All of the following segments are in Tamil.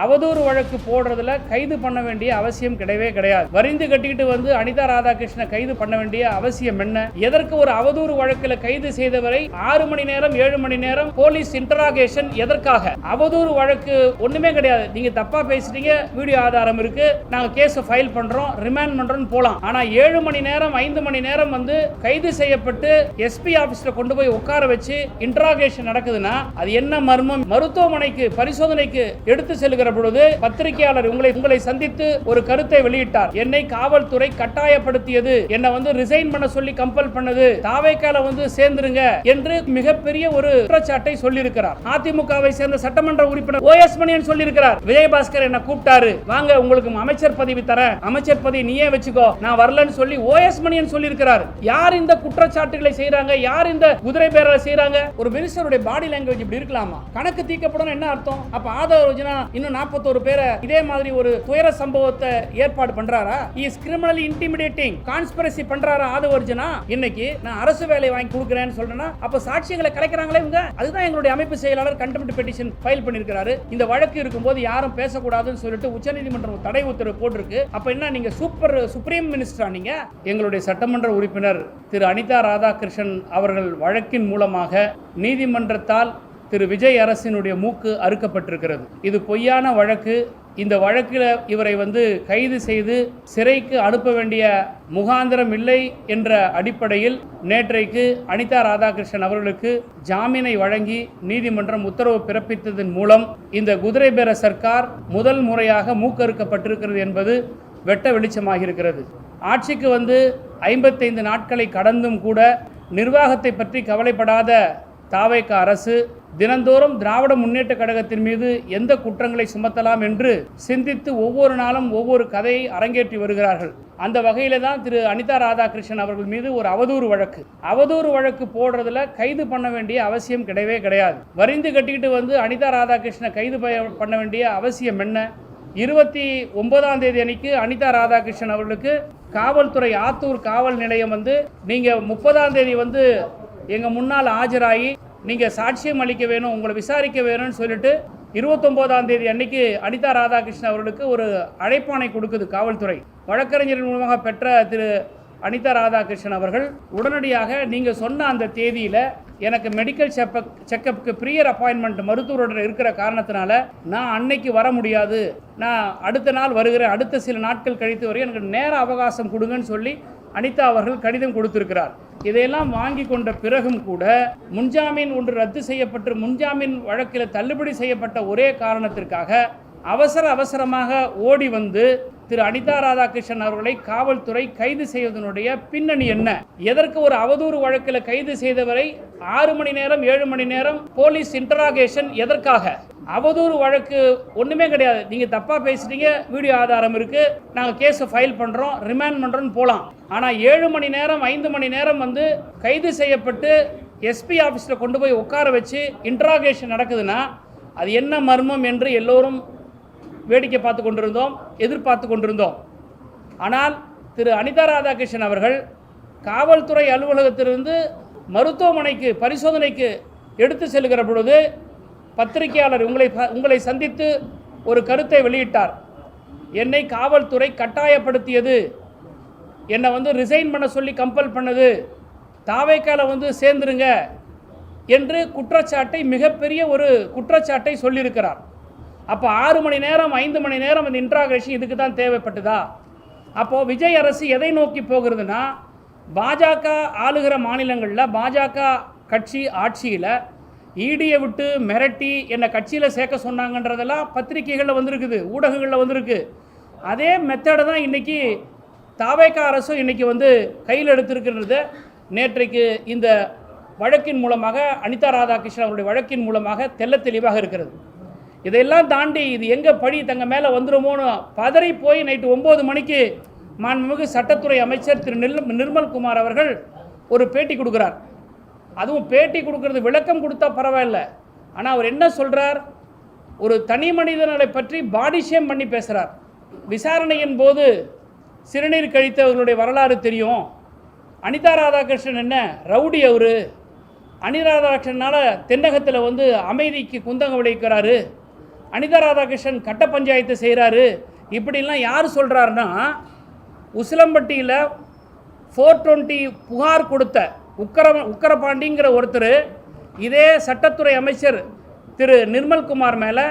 அவதூறு வழக்கு போடுறதுல கைது பண்ண வேண்டிய அவசியம் கிடையவே கிடையாது. வரிந்து கட்டிக்கிட்டு வந்து அனிதா ராதாகிருஷ்ணனை கைது பண்ண வேண்டிய அவசியம் என்ன? எதற்கு ஒரு அவதூறு வழக்கில் கைது செய்தவரை 6 மணி நேரம் 7 மணி நேரம் போலீஸ் இன்டராகேஷன் எதற்காக? அவதூறு வழக்கு ஒண்ணுமே கிடையாது. நீங்க தப்பா பேசிட்டீங்க, வீடியோ ஆதாரம் இருக்கு, நாங்க கேஸ் ஃபைல் பண்றோம், ரிமாண்ட் பண்றோம் போலாம். ஆனா 7 மணி நேரம் 5 மணி நேரம் வந்து கைது செய்யப்பட்டு எஸ்பி ஆபீஸ்ல கொண்டு போய் உட்கார வச்சு இன்டராகேஷன் நடக்குதுன்னா அது என்ன மர்மம்? மருத்துவமனைக்கு பரிசோதனைக்கு எடுத்து செல்கிற பொழுது பத்திரிகையாளர் உங்களை சந்தித்து ஒரு கருத்தை வெளியிட்டார். என்னை காவல்துறை கட்டாயப்படுத்தியது, என்னை வந்து ரிசைன் பண்ண சொல்லி கம்பல் பண்ணது, தாவேக்கால வந்து சேர்ந்துருங்க என்று மிகப்பெரிய ஒரு குற்றச்சாட்டை சொல்லியிருக்கிறார். அதிமுகவை சேர்ந்த சட்டமன்ற உறுப்பினர் ஓஎஸ் மணியன் சொல்லியிருக்கிறார். விஜயபாஸ்கர் என்ன கூப்பிட்டாரு, வாங்க உங்களுக்கு அமைச்சர் பதவி தரேன், அமைச்சர் பதவி நீயே வச்சுக்கோ, நான் வரலன்னு சொல்லி ஓஎஸ் மணியன் சொல்லியிருக்கிறார். யார் இந்த குற்றச்சாட்டுகளை செய்றாங்க? யார் இந்த குதிரை பேரலை செய்றாங்க? ஒரு மினிஸ்டருடைய பாடி லாங்குவேஜ் இப்படி இருக்கலாமா? கணக்கு தீர்க்கப்படும் என்ன அர்த்தம்? அப்ப ஆதரவு யோஜனா இன்னும் 41 பேரை இதே மாதிரி ஒரு துயர சம்பவத்தை ஏற்பாடு பண்றாரா? இஸ் கிரிமினலி இன்டிமிடேட்டிங் கான்ஸ்பிரசி பண்றாரா ஆதவர்ஜனா? இன்னைக்கு நான் அரசு வேலை வாங்கி கொடுக்கிறேன்னு சொல்றேன்னா அப்ப சாட்சியங்களை கலைக்கிறாங்களே இவங்க. அதுதான் எங்களுடைய அமைப்பு செயலாளர் கண்டெம்ட் பெட்டிஷன் ஃபைல் பண்ணிருக்காரு. இந்த வழக்கு இருக்கும்போது யாரும் பேசக்கூடாதுன்னு சொல்லிட்டு உச்சநீதிமன்றம் தடை உத்தரவு போட்டிருக்கு. அப்ப என்ன நீங்க சுப்ரீம் மினிஸ்டரா? நீங்க எங்களுடைய சட்டமன்ற உறுப்பினர் திரு அனிதா ராதாகிருஷ்ணன் அவர்கள் வழக்கின் மூலமாக நீதிமன்றத்தால் திரு விஜய் அரசினுடைய மூக்கு அறுக்கப்பட்டிருக்கிறது. இது பொய்யான வழக்கு. இந்த வழக்கில் இவரை வந்து கைது செய்து சிறைக்கு அனுப்ப வேண்டிய முகாந்திரம் இல்லை என்ற அடிப்படையில் நேற்றைக்கு அனிதா ராதாகிருஷ்ணன் அவர்களுக்கு ஜாமீனை வழங்கி நீதிமன்றம் உத்தரவு பிறப்பித்ததன் மூலம் இந்த குதிரை பேர சர்க்கார் முதல் முறையாக மூக்கறுக்கப்பட்டிருக்கிறது என்பது வெட்ட வெளிச்சமாக இருக்கிறது. ஆட்சிக்கு வந்து 55 நாட்களை கடந்தும் கூட நிர்வாகத்தை பற்றி கவலைப்படாத தாவேக அரசு தினந்தோறும் திராவிட முன்னேற்ற கழகத்தின் மீது எந்த குற்றங்களை சுமத்தலாம் என்று சிந்தித்து ஒவ்வொரு நாளும் ஒவ்வொரு கதையை அரங்கேற்றி வருகிறார்கள். அந்த வகையில தான் திரு அனிதா ராதாகிருஷ்ணன் அவர்கள் மீது ஒரு அவதூறு வழக்கு போடுறதுல கைது பண்ண வேண்டிய அவசியம் கிடையவே கிடையாது. வரிந்து கட்டிக்கிட்டு வந்து அனிதா ராதாகிருஷ்ணனை கைது பண்ண வேண்டிய அவசியம் என்ன? 29ஆம் தேதி அன்னைக்கு அனிதா ராதாகிருஷ்ணன் அவர்களுக்கு காவல்துறை ஆத்தூர் காவல் நிலையம் வந்து நீங்க 30ஆம் தேதி வந்து எங்க முன்னால் ஆஜராகி நீங்க சாட்சியம் அளிக்க வேணும், உங்களை விசாரிக்க வேணும்னு சொல்லிட்டு 29ஆம் தேதி அன்னைக்கு அனிதா ராதாகிருஷ்ணன் அவர்களுக்கு ஒரு அழைப்பாணை கொடுக்குது காவல்துறை. வழக்கறிஞர்கள் மூலமாக பெற்ற திரு அனிதா ராதாகிருஷ்ணன் அவர்கள் உடனடியாக நீங்க சொன்ன அந்த தேதியில எனக்கு மெடிக்கல் செக்கப்புக்கு ப்ரியர் அப்பாயின்மெண்ட் மருத்துவருடன் இருக்கிற காரணத்தினால நான் அன்னைக்கு வர முடியாது, நான் அடுத்த நாள் வருகிறேன், அடுத்த சில நாட்கள் கழித்து வரை எனக்கு நேர அவகாசம் கொடுங்கன்னு சொல்லி அனிதா அவர்கள் கடிதம் கொடுத்திருக்கிறார். இதையெல்லாம் வாங்கி கொண்ட பிறகும் கூட முன்ஜாமீன் ஒன்று ரத்து செய்யப்பட்டு முன்ஜாமீன் வழக்கில் தள்ளுபடி செய்யப்பட்ட ஒரே காரணத்திற்காக அவசரமாக ஓடி வந்து திரு அனிதா ராதாகிருஷ்ணன் அவர்களை காவல்துறை கைது செய்வதனுடைய பின்னணி என்ன? எதற்கு ஒரு அவதூறு வழக்கில் கைது செய்தவரை 6 மணி நேரம் 7 மணி நேரம் போலீஸ் இன்டராகேஷன் எதற்காக? அவதூறு வழக்கு ஒண்ணுமே கிடையாது. நீங்க தப்பா பேசிட்டீங்க, வீடியோ ஆதாரம் இருக்கு, நாங்க கேஸ் ஃபைல் பண்றோம், ரிமாண்ட் பண்றோம் போலாம். ஆனா 7 மணி நேரம் 5 மணி நேரம் வந்து கைது செய்யப்பட்டு எஸ்பி ஆபீஸ்ல கொண்டு போய் உட்கார வச்சு இன்டராகேஷன் நடக்குதுன்னா அது என்ன மர்மம் என்று எல்லோரும் வேடிக்கை பார்த்து கொண்டிருந்தோம், எதிர்பார்த்து கொண்டிருந்தோம். ஆனால் திரு அனிதா ராதாகிருஷ்ணன் அவர்கள் காவல்துறை அலுவலகத்திலிருந்து மருத்துவமனைக்கு பரிசோதனைக்கு எடுத்து செல்கிற பொழுது பத்திரிகையாளர் உங்களை சந்தித்து ஒரு கருத்தை வெளியிட்டார். என்னை காவல்துறை கட்டாயப்படுத்தியது, என்னை வந்து ரிசைன் பண்ண சொல்லி கம்பல் பண்ணது, தாவேக்கால வந்து சேர்ந்துருங்க என்று குற்றச்சாட்டை மிகப்பெரிய ஒரு குற்றச்சாட்டை சொல்லியிருக்கிறார். அப்போ 6 மணி நேரம் 5 மணி நேரம் இந்த இன்ட்ராகேஷன் இதுக்கு தான் தேவைப்பட்டதா? அப்போது விஜய் அரசு எதை நோக்கி போகிறதுனா, பாஜக ஆளுகிற மாநிலங்களில் பாஜக கட்சி ஆட்சியில் ஈடியை விட்டு மிரட்டி என்னை கட்சியில் சேர்க்க சொன்னாங்கன்றதெல்லாம் பத்திரிகைகளில் வந்திருக்குது, ஊடகங்களில் வந்திருக்கு. அதே மெத்தடை தான் இன்றைக்கி தாவேக அரசும் இன்றைக்கி வந்து கையில் எடுத்திருக்கிறது. நேற்றைக்கு இந்த வழக்கின் மூலமாக அனிதா ராதாகிருஷ்ணன் அவருடைய வழக்கின் மூலமாக தெளிவாக இருக்கிறது. இதையெல்லாம் தாண்டி இது எங்கே பழி தங்க மேலே வந்துடுமோன்னு பதறி போய் நைட்டு 9 மணிக்கு மாண்புமிகு சட்டத்துறை அமைச்சர் திரு நிர்மல்குமார் அவர்கள் ஒரு பேட்டி கொடுக்குறார். அதுவும் பேட்டி கொடுக்கறது விளக்கம் கொடுத்தா பரவாயில்ல, ஆனால் அவர் என்ன சொல்கிறார், ஒரு தனி மனிதனை பற்றி பாடி ஷேம் பண்ணி பேசுகிறார். விசாரணையின் போது சிறுநீர் கழித்தவர்களுடைய வரலாறு தெரியும். அனிதா ராதாகிருஷ்ணன் என்ன ரவுடி, அவரு அனிதா ராதாகிருஷ்ணனால் தென்னகத்தில் வந்து அமைதிக்கு குந்தகம் விளைவிக்கிறாரு, அனிதா ராதாகிருஷ்ணன் கட்ட பஞ்சாயத்து செய்கிறாரு இப்படிலாம் யார் சொல்கிறாருன்னா, உசிலம்பட்டியில் 420 புகார் கொடுத்த உக்கரபாண்டிங்கிற ஒருத்தர் இதே சட்டத்துறை அமைச்சர் திரு நிர்மல்குமார் மேலே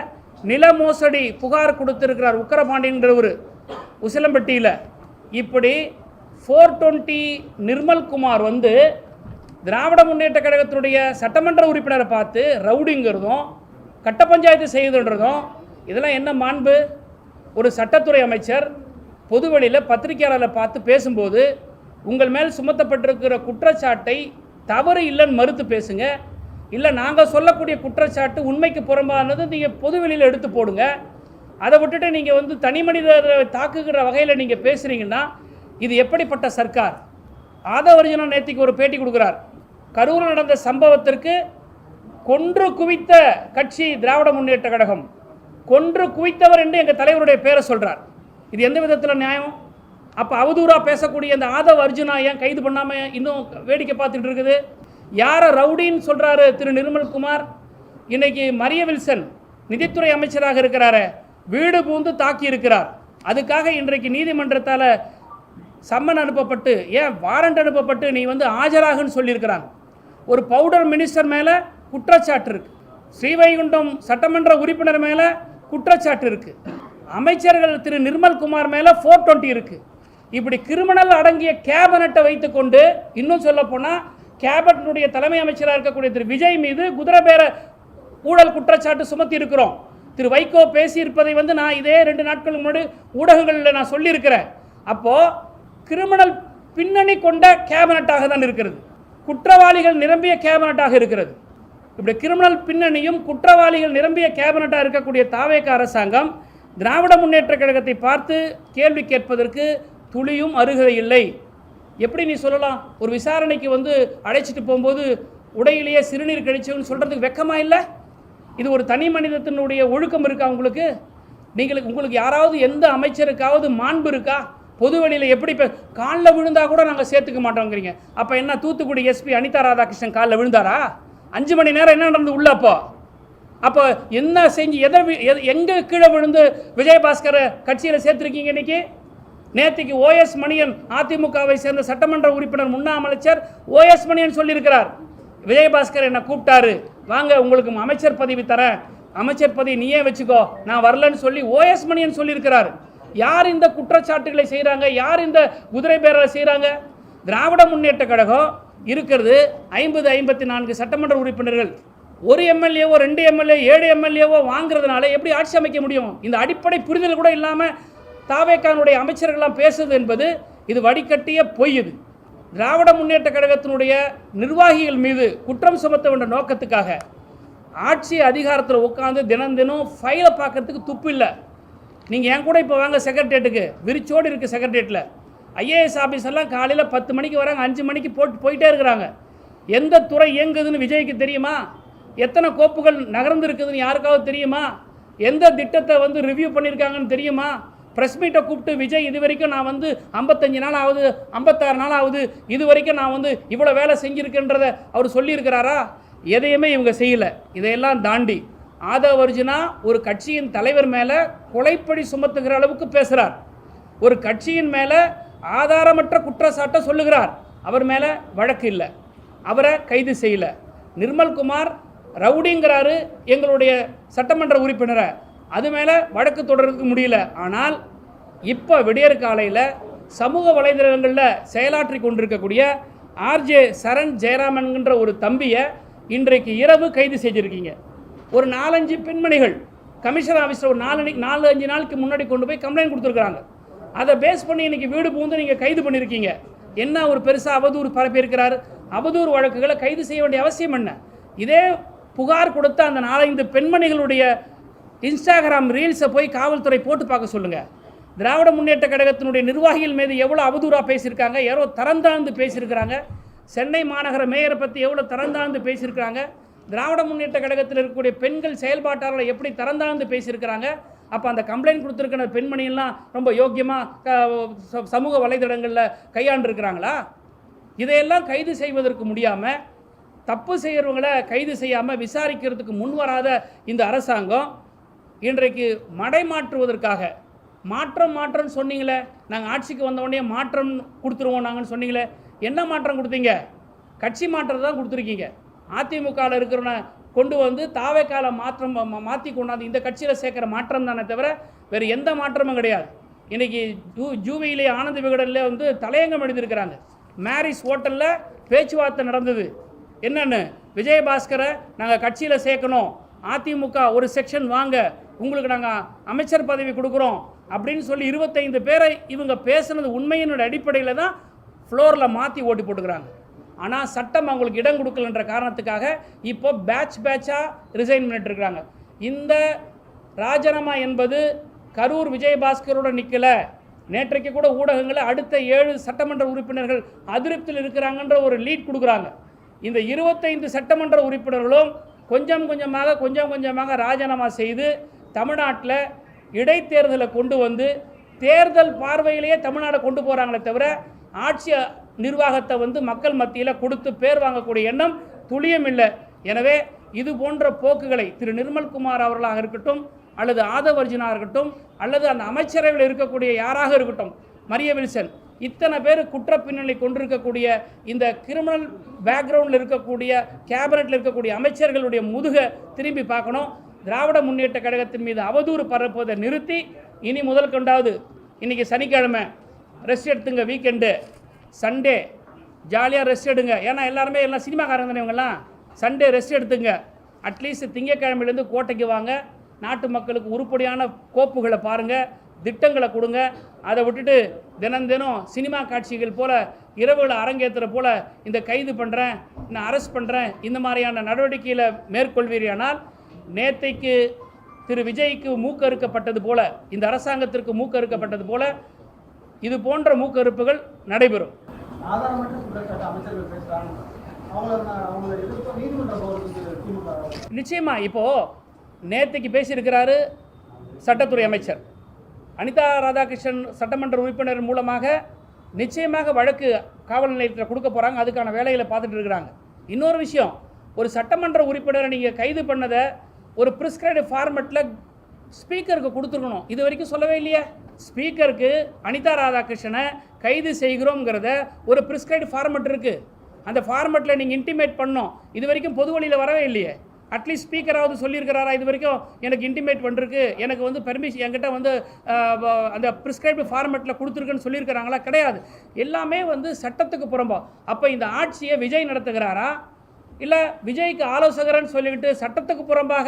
நில மோசடி புகார் கொடுத்துருக்கிறார். உக்கரபாண்டிங்கிறவர் உசிலம்பட்டியில். இப்படி 420 நிர்மல்குமார் வந்து திராவிட முன்னேற்ற கழகத்தினுடைய சட்டமன்ற உறுப்பினரை பார்த்து ரவுடிங்கிறதும் கட்ட பஞ்சாயத்து செய்யுதுன்றதும் இதெல்லாம் என்ன மாண்பு? ஒரு சட்டத்துறை அமைச்சர் பொதுவெளியில் பத்திரிகையாளரை பார்த்து பேசும்போது உங்கள் மேல் சுமத்தப்பட்டிருக்கிற குற்றச்சாட்டை தவறு இல்லைன்னு மறுத்து பேசுங்க. இல்லை நாங்கள் சொல்லக்கூடிய குற்றச்சாட்டு உண்மைக்கு புறம்பானது நீங்கள் பொதுவெளியில் எடுத்து போடுங்க. அதை விட்டுட்டு நீங்கள் வந்து தனி மனிதரை தாக்குகிற வகையில் நீங்கள் பேசுகிறீங்கன்னா இது எப்படிப்பட்ட சர்க்கார்? ஆதவர்ஜுனா நேத்திக்கு ஒரு பேட்டி கொடுக்குறார். கரூரில் நடந்த சம்பவத்திற்கு கொன்று குவித்த கட்சி திராவிட முன்னேற்ற கழகம், கொன்று குவித்தவர் என்று எங்கள் தலைவருடைய பேரை சொல்கிறார். இது எந்த விதத்தில் நியாயம்? அப்போ அவதூறாக பேசக்கூடிய அந்த ஆதவ் அர்ஜுனா ஏன் கைது பண்ணாமல் இன்னும் வேடிக்கை பார்த்துட்டு இருக்குது? யாரை ரவுடின்னு சொல்கிறாரு திரு நிர்மல்குமார்? இன்னைக்கு மரிய வில்சன் நிதித்துறை அமைச்சராக இருக்கிறாரு, வீடு பூந்து தாக்கி இருக்கிறார். அதுக்காக இன்றைக்கு நீதிமன்றத்தால் சம்மன் அனுப்பப்பட்டு, ஏன் வாரண்ட் அனுப்பப்பட்டு நீ வந்து ஆஜராகுன்னு சொல்லியிருக்கிறாங்க. ஒரு பவுடர் மினிஸ்டர் மேலே குற்றச்சாட்டு இருக்குது, ஸ்ரீவைகுண்டம் சட்டமன்ற உறுப்பினர் மேலே குற்றச்சாட்டு இருக்குது, அமைச்சர்கள் திரு நிர்மல்குமார் மேலே 420 இருக்குது. இப்படி கிரிமினல் அடங்கிய கேபினட்டை வைத்துக்கொண்டு, இன்னும் சொல்ல போனால் கேபினட்டுடைய தலைமை அமைச்சராக இருக்கக்கூடிய திரு விஜய் மீது குதிரை பேர ஊழல் குற்றச்சாட்டு சுமத்தி இருக்கிறோம். திரு வைகோ பேசியிருப்பதை வந்து நான் இதே 2 நாட்களுக்கு முன்னாடி ஊடகங்களில் நான் சொல்லியிருக்கிறேன். அப்போது கிரிமினல் பின்னணி கொண்ட கேபினட்டாக தான் இருக்கிறது, குற்றவாளிகள் நிரம்பிய கேபினட்டாக இருக்கிறது. இப்படி கிரிமினல் பின்னணியும் குற்றவாளிகள் நிரம்பிய கேபினட்டாக இருக்கக்கூடிய தாவேக அரசாங்கம் திராவிட முன்னேற்ற கழகத்தை பார்த்து கேள்வி கேட்பதற்கு துளியும் அருகதை இல்லை. எப்படி நீ சொல்லலாம்? ஒரு விசாரணைக்கு வந்து அழைச்சிட்டு போகும்போது உடையிலேயே சிறுநீர் கழிச்சவன்னு சொல்கிறதுக்கு வெக்கமா இல்லை? இது ஒரு தனி மனிதத்தினுடைய ஒழுக்கம் இருக்கா உங்களுக்கு? உங்களுக்கு யாராவது எந்த அமைச்சருக்காவது மாண்பு இருக்கா? பொதுவெளியில் எப்படி காலில் விழுந்தால் கூட நாங்கள் சேர்த்துக்க மாட்டோங்கிறீங்க. அப்போ என்ன தூத்துக்குடி எஸ்பி அனிதா ராதாகிருஷ்ணன் காலில் விழுந்தாரா? 5 மணி நேரம் என்ன நடந்து உள்ள? அப்போ என்ன செஞ்சு எங்கே கீழே விழுந்து விஜயபாஸ்கரை கட்சியில் சேர்த்துருக்கீங்க? இன்னைக்கு நேற்றுக்கு ஓஎஸ் மணியன் அதிமுகவை சேர்ந்த சட்டமன்ற உறுப்பினர் முன்னாள் அமைச்சர் ஓஎஸ் மணியன் சொல்லியிருக்கிறார், விஜயபாஸ்கர் என்னை கூப்பிட்டாரு, வாங்க உங்களுக்கு அமைச்சர் பதவி தரேன், அமைச்சர் பதவி நீயே வச்சுக்கோ, நான் வரலன்னு சொல்லி ஓஎஸ் மணியன் சொல்லியிருக்கிறார். யார் இந்த குற்றச்சாட்டுகளை செய்கிறாங்க? யார் இந்த குதிரை பேரலை செய்கிறாங்க? திராவிட முன்னேற்ற கழகம் இருக்கிறது 54 சட்டமன்ற உறுப்பினர்கள், ஒரு எம்எல்ஏவோ 2 எம்எல்ஏ 7 எம்எல்ஏவோ வாங்குறதுனால எப்படி ஆட்சி அமைக்க முடியும்? இந்த அடிப்படை புரிதல் கூட இல்லாமல் தாவேக்கானுடைய அமைச்சர்கள்லாம் பேசுது என்பது இது வடிகட்டிய பொய். இது திராவிட முன்னேற்ற கழகத்தினுடைய நிர்வாகிகள் மீது குற்றம் சுமத்த வேண்டிய நோக்கத்துக்காக ஆட்சி அதிகாரத்தில் உட்காந்து தினம் ஃபைலை பார்க்கறதுக்கு துப்பு இல்லை. நீங்கள் என் கூட இப்போ வாங்க செக்ரட்டரியேட்டுக்கு, விரிச்சோடு இருக்குது செக்ரட்டரியேட்டில். ஐஏஎஸ் ஆஃபீஸர்லாம் காலையில் 10 மணிக்கு வராங்க, 5 மணிக்கு போயிட்டே இருக்கிறாங்க. எந்த துறை இயங்குதுன்னு விஜய்க்கு தெரியுமா? எத்தனை கோப்புகள் நகர்ந்து இருக்குதுன்னு யாருக்காவது தெரியுமா? எந்த திட்டத்தை வந்து ரிவ்யூ பண்ணியிருக்காங்கன்னு தெரியுமா? ப்ரெஸ் மீட்டை கூப்பிட்டு விஜய் இது வரைக்கும் நான் வந்து 55 நாள் ஆகுது, 56 நாள் ஆகுது, இது வரைக்கும் நான் வந்து இவ்வளோ வேலை செஞ்சுருக்கேன்றதை அவர் சொல்லியிருக்கிறாரா? எதையுமே இவங்க செய்யலை. இதையெல்லாம் தாண்டி ஆதவ் அர்ஜுனா ஒரு கட்சியின் தலைவர் மேலே கொலைப்பழி சுமத்துகிற அளவுக்கு பேசுகிறார். ஒரு கட்சியின் மேலே ஆதாரமற்ற குற்றச்சாட்டை சொல்லுகிறார். அவர் மேலே வழக்கு இல்லை, அவரை கைது செய்யலை. நிர்மல்குமார் ரவுடிங்கிறாரு எங்களுடைய சட்டமன்ற உறுப்பினரை, அது மேலே வழக்கு தொடர்றதுக்கு முடியல. ஆனால் இப்போ விடியற் காலையில் சமூக வலைதளங்களில் செயலாற்றி கொண்டிருக்கக்கூடிய ஆர்ஜே சரண் ஜெயராமன்கின்ற ஒரு தம்பியை இன்றைக்கு இரவு கைது செஞ்சுருக்கீங்க. ஒரு 4-5 பெண்மணிகள் கமிஷனர் ஆஃபீஸில் ஒரு 4-5 நாளுக்கு முன்னாடி கொண்டு போய் கம்ப்ளைண்ட் கொடுத்துருக்குறாங்க. அதை பேஸ் பண்ணி இன்றைக்கி வீடு பூந்து நீங்கள் கைது பண்ணியிருக்கீங்க. என்ன ஒரு பெருசாக அவதூறு பரப்பியிருக்கிறார்? அவதூறு வழக்குகளை கைது செய்ய வேண்டிய அவசியம் என்ன? இதே புகார் கொடுத்த அந்த 4-5 பெண்மணிகளுடைய இன்ஸ்டாகிராம் ரீல்ஸை போய் காவல்துறை போட்டு பார்க்க சொல்லுங்கள். திராவிட முன்னேற்ற கழகத்தினுடைய நிர்வாகிகள் மீது எவ்வளோ அவதூறாக பேசியிருக்காங்க, எவ்வளோ தரந்தாழ்ந்து பேசியிருக்கிறாங்க. சென்னை மாநகர மேயரை பற்றி எவ்வளோ தரந்தாழ்ந்து பேசியிருக்கிறாங்க. திராவிட முன்னேற்ற கழகத்தில் இருக்கக்கூடிய பெண்கள் செயல்பாட்டாளர்களை எப்படி தரந்தாழ்ந்து பேசியிருக்கிறாங்க. அப்போ அந்த கம்ப்ளைண்ட் கொடுத்துருக்கிற பெண்மணியெல்லாம் ரொம்ப யோக்கியமாக சமூக வலைதளங்களில் கையாண்டிருக்கிறாங்களா? இதையெல்லாம் கைது செய்வதற்கு முடியாமல், தப்பு செய்கிறவங்களை கைது செய்யாமல் விசாரிக்கிறதுக்கு முன்வராத இந்த அரசாங்கம் இன்றைக்கு மடைமாற்றுவதற்காக மாற்றம் சொன்னீங்களே, நாங்கள் ஆட்சிக்கு வந்த உடனே மாற்றம் கொடுத்துருவோம் நாங்கன்னு சொன்னீங்களே, என்ன மாற்றம் கொடுத்தீங்க? கட்சி மாற்றத்தை தான் கொடுத்துருக்கீங்க. அதிமுகவில் இருக்கிறவனை கொண்டு வந்து தாவேக்கால மாற்றி கொண்டாந்து இந்த கட்சியில் சேர்க்குற மாற்றம் தானே தவிர வேறு எந்த மாற்றமும் கிடையாது. இன்றைக்கி ஜூவியிலே ஆனந்த விகடனில் வந்து தலையங்கம் எழுதியிருக்கிறாங்க. மேரிஸ் ஹோட்டலில் பேச்சுவார்த்தை நடந்தது. என்னென்னு, விஜயபாஸ்கரை நாங்கள் கட்சியில் சேர்க்கணும், அதிமுக ஒரு செக்ஷன் வாங்க, உங்களுக்கு நாங்கள் அமைச்சர் பதவி கொடுக்குறோம் அப்படின்னு சொல்லி 25 பேரை இவங்க பேசுனது உண்மையினோட அடிப்படையில் தான் ஃப்ளோரில் மாற்றி ஓட்டி போட்டுக்கிறாங்க. ஆனால் சட்டம் அவங்களுக்கு இடம் கொடுக்கலன்ற காரணத்துக்காக இப்போ பேட்சாக ரிசைன் பண்ணிட்டுருக்குறாங்க. இந்த ராஜினாமா என்பது கரூர் விஜயபாஸ்கரோட நிற்கலை. நேற்றைக்கு கூட ஊடகங்களில் அடுத்த 7 சட்டமன்ற உறுப்பினர்கள் அதிருப்தியில் இருக்கிறாங்கன்ற ஒரு லீட் கொடுக்குறாங்க. இந்த 25 சட்டமன்ற உறுப்பினர்களும் கொஞ்சம் கொஞ்சமாக ராஜினாமா செய்து தமிழ்நாட்டில் இடைத்தேர்தலை கொண்டு வந்து தேர்தல் பார்வையிலேயே தமிழ்நாடை கொண்டு போகிறாங்களே தவிர ஆட்சி நிர்வாகத்தை வந்து மக்கள் மத்தியில் கொடுத்து பேர் வாங்கக்கூடிய எண்ணம் துளியும் இல்லை. எனவே இது போன்ற போக்குகளை திரு நிர்மல்குமார் அவர்களாக இருக்கட்டும், அல்லது ஆதவர்ஜுனாக இருக்கட்டும், அல்லது அந்த அமைச்சரவையில் இருக்கக்கூடிய யாராக இருக்கட்டும், மரிய வில்சன், இத்தனை பேர் குற்ற பின்னணி கொண்டிருக்கக்கூடிய இந்த கிரிமினல் பேக்ரவுண்டில் இருக்கக்கூடிய கேபினட்டில் இருக்கக்கூடிய அமைச்சர்களுடைய முதுகை திரும்பி பார்க்கணும். திராவிட முன்னேற்ற கழகத்தின் மீது அவதூறு பரப்புவதை நிறுத்தி இனி முதல் கொண்டாவது இன்றைக்கி சனிக்கிழமை ரெஸ்ட் எடுத்துங்க, வீக்கெண்டு சண்டே ஜாலியாக ரெஸ்ட் எடுங்க. ஏன்னா எல்லாருமே எல்லாம் சினிமாக்காரங்க தானே இவங்கெல்லாம். சண்டே ரெஸ்ட் எடுத்துங்க. அட்லீஸ்ட் திங்கக்கிழமையிலேருந்து கோட்டைக்கு வாங்க, நாட்டு மக்களுக்கு உருப்படியான கோப்புகளை பாருங்கள், திட்டங்களை கொடுங்க. அதை விட்டுட்டு தினம் சினிமா காட்சிகள் போல் இரவுகளை அரங்கேற்றுற போல் இந்த கைது பண்ணுறேன், நான் அரெஸ்ட் பண்ணுறேன், இந்த மாதிரியான நடவடிக்கையில் மேற்கொள்வீர்கள். நேற்றைக்கு திரு விஜய்க்கு மூக்கறுக்கப்பட்டது போல, இந்த அரசாங்கத்திற்கு மூக்கறுக்கப்பட்டது போல இது போன்ற மூக்கறுப்புகள் நடைபெறும். நிச்சயமா இப்போ நேற்றைக்கு பேசியிருக்கிறாரு சட்டத்துறை அமைச்சர் அனிதா ராதாகிருஷ்ணன், சட்டமன்ற உறுப்பினர் மூலமாக நிச்சயமாக வழக்கு காவல் நிலையத்தில் கொடுக்க போகிறாங்க. அதுக்கான வேலைகளை பார்த்துட்டு இருக்கிறாங்க. இன்னொரு விஷயம், ஒரு சட்டமன்ற உறுப்பினரை நீங்கள் கைது பண்ணதை ஒரு ப்ரிஸ்கிரைப்டு ஃபார்மெட்டில் ஸ்பீக்கருக்கு கொடுத்துருக்கணும். இது வரைக்கும் சொல்லவே இல்லையே. ஸ்பீக்கருக்கு அனிதா ராதாகிருஷ்ணனை கைது செய்கிறோங்கிறத ஒரு ப்ரிஸ்கிரைப்டு ஃபார்மெட் இருக்குது. அந்த ஃபார்மெட்டில் நீங்கள் இன்டிமேட் பண்ணோம். இது வரைக்கும் பொது வழியில் வரவே இல்லையே. அட்லீஸ்ட் ஸ்பீக்கராவது சொல்லியிருக்கிறாரா, இது வரைக்கும் எனக்கு இன்டிமேட் பண்ணிருக்கு, எனக்கு வந்து பெர்மிஷன் என்கிட்ட வந்து அந்த ப்ரிஸ்கிரைப்டு ஃபார்மெட்டில் கொடுத்துருக்குன்னு சொல்லியிருக்கிறாங்களா? கிடையாது. எல்லாமே வந்து சட்டத்துக்கு புறம்பா. அப்போ இந்த ஆட்சியை விஜய் நடத்துகிறாரா, இல்லை விஜய்க்கு ஆலோசகர்னு சொல்லிக்கிட்டு சட்டத்துக்கு புறம்பாக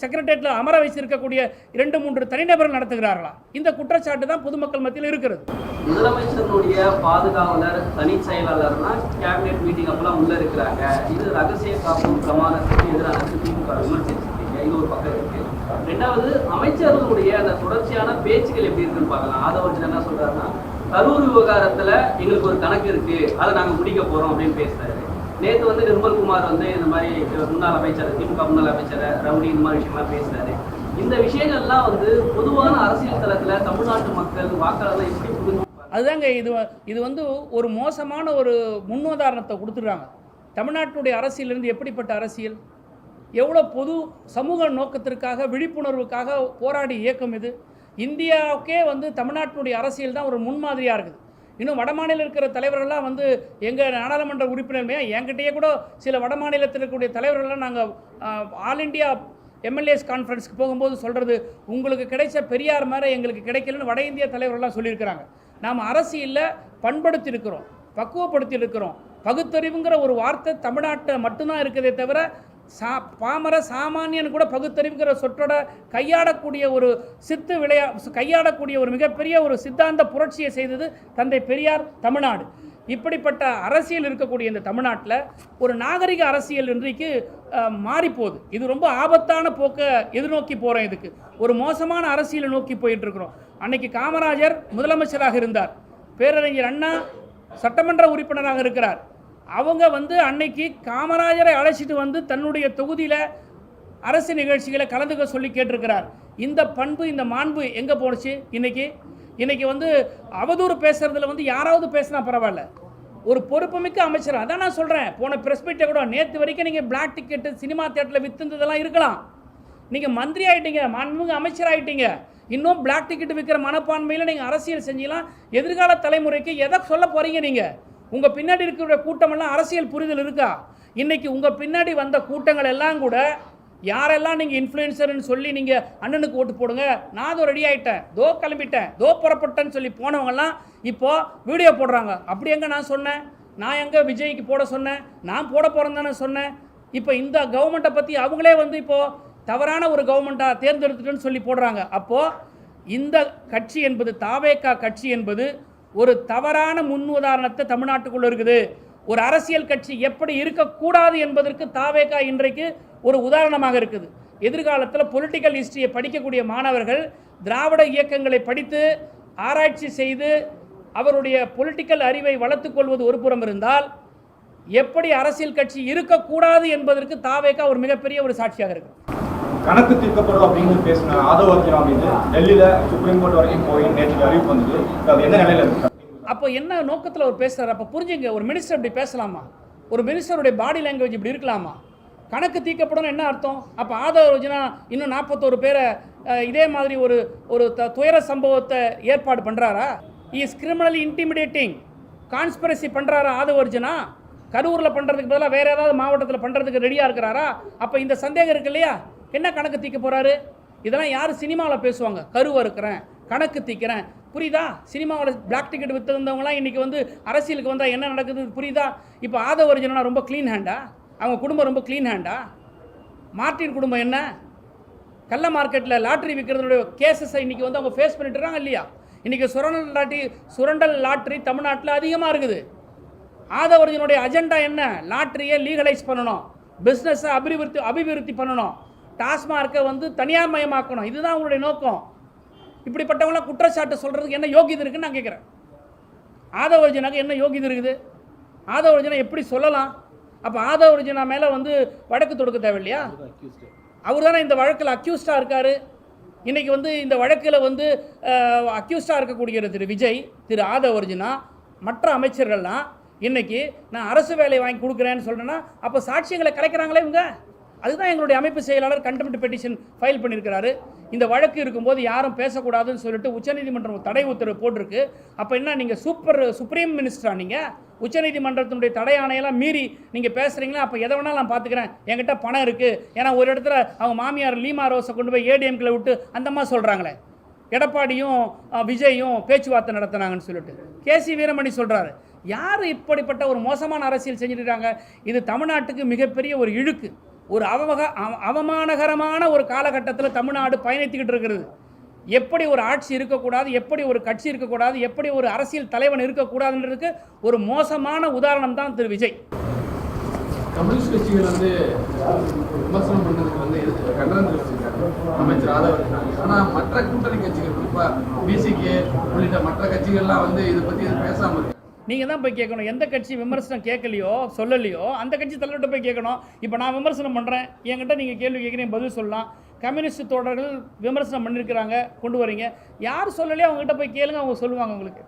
செக்ரட்டேரியட்டில் அமர வைத்திருக்கக்கூடிய 2-3 தனிநபர்கள் நடத்துகிறார்களா? இந்த குற்றச்சாட்டு தான் பொதுமக்கள் மத்தியில் இருக்கிறது. முதலமைச்சருடைய பாதுகாவலர் தனி செயலாளர்னா கேபினெட் மீட்டிங் அப்பெல்லாம் உள்ள இருக்கிறாங்க. இது ரகசிய காப்பு பிரமாணத்துக்கு எதிரான திமுக விமர்சிச்சிருக்கீங்க. இது ஒரு பக்கம் இருக்கு. ரெண்டாவது, அமைச்சர்களுடைய அந்த தொடர்ச்சியான பேச்சுக்கள் எப்படி இருக்குன்னு பார்க்கலாம். ஆதவர்ஜன் என்ன சொல்றாருன்னா, கரூர் விவகாரத்துல எங்களுக்கு ஒரு கணக்கு இருக்கு, அதை நாங்க முடிக்க போறோம் அப்படின்னு பேசுறாரு. நேற்று வந்து நிர்மல்குமார் வந்து இந்த மாதிரி முன்னாள் அமைச்சர், திமுக முன்னாள் அமைச்சர் ரவுடி இந்த மாதிரி விஷயம்லாம் பேசுறாரு. இந்த விஷயங்கள்லாம் வந்து பொதுவான அரசியல் தளத்தில் தமிழ்நாட்டு மக்கள் வாக்காளர்கள் எப்படி புரிஞ்சு? அதுதாங்க இது வந்து ஒரு மோசமான ஒரு முன்னுதாரணத்தை கொடுத்துருக்காங்க. தமிழ்நாட்டுடைய அரசியலிருந்து எப்படிப்பட்ட அரசியல், எவ்வளோ பொது சமூக நோக்கத்திற்காக விழிப்புணர்வுக்காக போராடி இயக்கம் இது. இந்தியாவுக்கே வந்து தமிழ்நாட்டினுடைய அரசியல் தான் ஒரு முன்மாதிரியாக இருக்குது. இன்னும் வடமாநிலம் இருக்கிற தலைவர்கள்லாம் வந்து எங்கள் நாடாளுமன்ற உறுப்பினருமே என்கிட்டயே கூட சில வடமாநிலத்தில் இருக்கக்கூடிய தலைவர்கள்லாம் நாங்கள் ஆல் இண்டியா எம்எல்ஏஸ் கான்ஃபரன்ஸ்க்கு போகும்போது சொல்கிறது, உங்களுக்கு கிடைச்ச பெரியார் மாதிரி எங்களுக்கு கிடைக்கலன்னு வட இந்திய தலைவர்கள்லாம் சொல்லியிருக்கிறாங்க. நாம் அரசியலில் பண்படுத்தியிருக்கிறோம், பக்குவப்படுத்தியிருக்கிறோம். பகுத்தறிவுங்கிற ஒரு வார்த்தை தமிழ்நாட்டில் மட்டும்தான் இருக்குதே தவிர பாமர சாமானியன் கூட பகுத்தறிவுங்கிற சொற்றோட கையாடக்கூடிய ஒரு கையாடக்கூடிய ஒரு மிகப்பெரிய ஒரு சித்தாந்த புரட்சியை செய்தது தந்தை பெரியார், தமிழ்நாடு. இப்படிப்பட்ட அரசியல் இருக்கக்கூடிய இந்த தமிழ்நாட்டில் ஒரு நாகரிக அரசியல் இன்றைக்கு மாறிப்போகுது. இது ரொம்ப ஆபத்தான போக்கை எதிர்நோக்கி போகிறோம். இதுக்கு ஒரு மோசமான அரசியலை நோக்கி போயிட்டு இருக்கிறோம். அன்னைக்கு காமராஜர் முதலமைச்சராக இருந்தார், பேரறிஞர் அண்ணா சட்டமன்ற உறுப்பினராக இருக்கிறார். அவங்க வந்து அன்னைக்கு காமராஜரை அழைச்சிட்டு வந்து தன்னுடைய தொகுதியில் அரசு நிகழ்ச்சிகளை கலந்துக்க சொல்லி கேட்டிருக்கிறார். இந்த பண்பு, இந்த மாண்பு எங்கே போணுச்சு? இன்னைக்கு வந்து அவதூறு பேசுறதுல வந்து யாராவது பேசினா பரவாயில்ல, ஒரு பொறுப்புமிக்க அமைச்சர். அதான் நான் சொல்கிறேன், போன ப்ரெஸ் மீட்டை கூட நேற்று வரைக்கும் நீங்கள் பிளாக் டிக்கெட்டு சினிமா தியேட்டரில் விற்றுந்ததெல்லாம் இருக்கலாம். நீங்கள் மந்திரி ஆகிட்டீங்க, மாண்புமிகு அமைச்சர் ஆகிட்டீங்க. இன்னும் பிளாக் டிக்கெட் விற்கிற மனப்பான்மையில் நீங்கள் அரசியல் செஞ்சீங்கன்னா எதிர்கால தலைமுறைக்கு எதை சொல்ல போகிறீங்க? நீங்கள் உங்கள் பின்னாடி இருக்கிற கூட்டமெல்லாம் அரசியல் புரிதல் இருக்கா? இன்றைக்கி உங்கள் பின்னாடி வந்த கூட்டங்கள் எல்லாம் கூட யாரெல்லாம் நீங்கள் இன்ஃப்ளூயன்சர்னு சொல்லி நீங்கள் அண்ணனுக்கு ஓட்டு போடுங்க, நான் அதோ ரெடி ஆகிட்டேன், தோ கிளம்பிட்டேன், தோ புறப்பட்டேன்னு சொல்லி போனவங்கெல்லாம் இப்போது வீடியோ போடுறாங்க. அப்படி எங்கே நான் சொன்னேன்? நான் எங்கே விஜய்க்கு போட சொன்னேன்? நான் போட போகிறேன்னு தானே சொன்னேன். இப்போ இந்த கவர்மெண்ட்டை பற்றி அவங்களே வந்து இப்போது தவறான ஒரு கவர்மெண்ட்டாக தேர்ந்தெடுத்துட்டுன்னு சொல்லி போடுறாங்க. அப்போது இந்த கட்சி என்பது, தாவேகா கட்சி என்பது ஒரு தவறான முன் உதாரணத்தை தமிழ்நாட்டுக்குள்ளே இருக்குது. ஒரு அரசியல் கட்சி எப்படி இருக்கக்கூடாது என்பதற்கு தாவேகா இன்றைக்கு ஒரு உதாரணமாக இருக்குது. எதிர்காலத்தில் பொலிட்டிக்கல் ஹிஸ்டரியை படிக்கக்கூடிய மாணவர்கள் திராவிட இயக்கங்களை படித்து ஆராய்ச்சி செய்து அவருடைய பொலிட்டிக்கல் அறிவை வளர்த்துக்கொள்வது ஒரு புறம் இருந்தால், எப்படி அரசியல் கட்சி இருக்கக்கூடாது என்பதற்கு தாவேகா ஒரு மிகப்பெரிய ஒரு சாட்சியாக இருக்கு. கணக்கு தீர்க்கப்படும் அப்படின்னு பேசின ஆதவ அர்ஜுனா மீது டெல்லியில் சுப்ரீம் கோர்ட் வரைக்கும் போய் நேற்று அறிவிப்பு வந்தது. அது எந்த நிலையில் இருக்கு? அப்போ என்ன நோக்கத்தில் அவர் பேசுகிறார்? அப்போ புரிஞ்சுங்க, ஒரு மினிஸ்டர் இப்படி பேசலாமா? ஒரு மினிஸ்டருடைய பாடி லாங்குவேஜ் இப்படி இருக்கலாமா? கணக்கு தீர்க்கப்படும் என்ன அர்த்தம்? அப்போ ஆதவ அர்ஜுனா இன்னும் 41 பேரை இதே மாதிரி ஒரு துயர சம்பவத்தை ஏற்பாடு பண்ணுறாரா? இஸ் கிரிமினலி இன்டிமிடேட்டிங் கான்ஸ்பிரசி பண்ணுறாரா ஆதவ அர்ஜுனா? கரூரில் பண்ணுறதுக்கு பதிலாக வேறு ஏதாவது மாவட்டத்தில் பண்ணுறதுக்கு ரெடியாக இருக்கிறாரா? அப்போ இந்த சந்தேகம் இருக்கு இல்லையா? என்ன கணக்கு தீர்க்க போகிறாரு? இதெல்லாம் யார் சினிமாவில் பேசுவாங்க? கருவை இருக்கிறேன், கணக்கு தீக்கிறேன், புரியுதா? சினிமாவில் பிளாக் டிக்கெட் விற்றுருந்தவங்களாம் இன்றைக்கி வந்து அரசியலுக்கு வந்தால் என்ன நடக்குது புரியுதா? இப்போ ஆதவ அர்ஜுனா ரொம்ப க்ளீன் ஹேண்டா? அவங்க குடும்பம் ரொம்ப க்ளீன் ஹேண்டா? மார்ட்டின் குடும்பம் என்ன? கள்ள மார்க்கெட்டில் லாட்ரி விற்கிறதுடைய கேசஸை இன்றைக்கி வந்து அவங்க ஃபேஸ் பண்ணிட்டுறாங்க இல்லையா? இன்றைக்கி சுரண்டல் லாட்ரி தமிழ்நாட்டில் அதிகமாக இருக்குது. ஆதவ அர்ஜுனுடைய அஜெண்டா என்ன? லாட்ரியை லீகலைஸ் பண்ணணும், பிஸ்னஸை அபிவிருத்தி பண்ணணும், டாஸ்மார்க்கை வந்து தனியார் மயமாக்கணும். இதுதான் அவங்களுடைய நோக்கம். இப்படிப்பட்டவங்களாம் குற்றச்சாட்டு சொல்கிறதுக்கு என்ன யோகியது இருக்குன்னு நான் கேட்குறேன். ஆதவ அர்ஜுனாக்கு என்ன யோகியது இருக்குது? ஆதவ அர்ஜுனா எப்படி சொல்லலாம்? அப்போ ஆதவ அர்ஜுனா மேலே வந்து வழக்கு தொடுக்க தேவையில்லையா? அவர் தானே இந்த வழக்கில் அக்யூஸ்டாக இருக்கார். இன்றைக்கி வந்து இந்த வழக்கில் வந்து அக்யூஸ்டாக இருக்கக்கூடிய திரு விஜய், திரு ஆதவ அர்ஜுனா, மற்ற அமைச்சர்கள்லாம் இன்றைக்கி நான் அரசு வேலை வாங்கி கொடுக்குறேன்னு சொல்கிறேன்னா அப்போ சாட்சியங்களை கலைக்கிறாங்களே இவங்க. அதுதான் எங்களுடைய அமைப்பு செயலாளர் கண்டெம்ட் பெட்டிஷன் ஃபைல் பண்ணியிருக்கிறாரு. இந்த வழக்கு இருக்கும்போது யாரும் பேசக்கூடாதுன்னு சொல்லிட்டு உச்சநீதிமன்றம் தடை உத்தரவு போட்டிருக்கு. அப்போ என்ன, நீங்கள் சுப்ரீம் மினிஸ்டரா? நீங்கள் உச்சநீதிமன்றத்தினுடைய தடை ஆணையெல்லாம் மீறி நீங்கள் பேசுகிறீங்களா? அப்போ எதை வேணாலும் நான் பார்த்துக்கிறேன், என்கிட்ட பணம் இருக்குது. ஏன்னா ஒரு இடத்துல அவங்க மாமியார் லீமா ரோஸை கொண்டு போய் ஏடிஎம்கில் விட்டு அந்தம்மா சொல்கிறாங்களே, எடப்பாடியும் விஜயும் பேச்சுவார்த்தை நடத்தினாங்கன்னு சொல்லிட்டு கேசி வீரமணி சொல்கிறாரு. யார் இப்படிப்பட்ட ஒரு மோசமான அரசியல் செஞ்சுருக்காங்க? இது தமிழ்நாட்டுக்கு மிகப்பெரிய ஒரு இழுக்கு, ஒரு அவமானகரமான ஒரு காலகட்டத்தில் தமிழ்நாடு பயணித்துக்கிட்டு இருக்கிறது. எப்படி ஒரு ஆட்சி இருக்கக்கூடாது, எப்படி ஒரு கட்சி இருக்கக்கூடாது, எப்படி ஒரு அரசியல் தலைவன் இருக்கக்கூடாதுன்றதுக்கு ஒரு மோசமான உதாரணம் தான் திரு விஜய். கம்யூனிஸ்ட் கட்சிகள் வந்து விமர்சனம் பண்ணதுக்கு வந்து கண்டனம் தெரிவிச்சிருக்காங்க அமைச்சர் ஆதவ அர்ஜுனா. ஆனால் மற்ற கூட்டணி கட்சிகள், குறிப்பாக பிசிகே உள்ளிட்ட மற்ற கட்சிகள்லாம் வந்து இதை பற்றி பேசாமல் இருக்கு. நீங்கள் தான் போய் கேட்கணும். எந்த கட்சி விமர்சனம் கேட்கலையோ சொல்லலையோ அந்த கட்சி தலைவர்கிட்ட போய் கேட்கணும். இப்போ நான் விமர்சனம் பண்ணுறேன், என்கிட்ட நீங்கள் கேள்வி கேட்குறீங்க, பதில் சொல்லலாம். கம்யூனிஸ்ட் தோழர்கள் விமர்சனம் பண்ணியிருக்கிறாங்க, கொண்டு வரீங்க. யார் சொல்லலையோ அவங்ககிட்ட போய் கேளுங்க, அவங்க சொல்லுவாங்க உங்களுக்கு.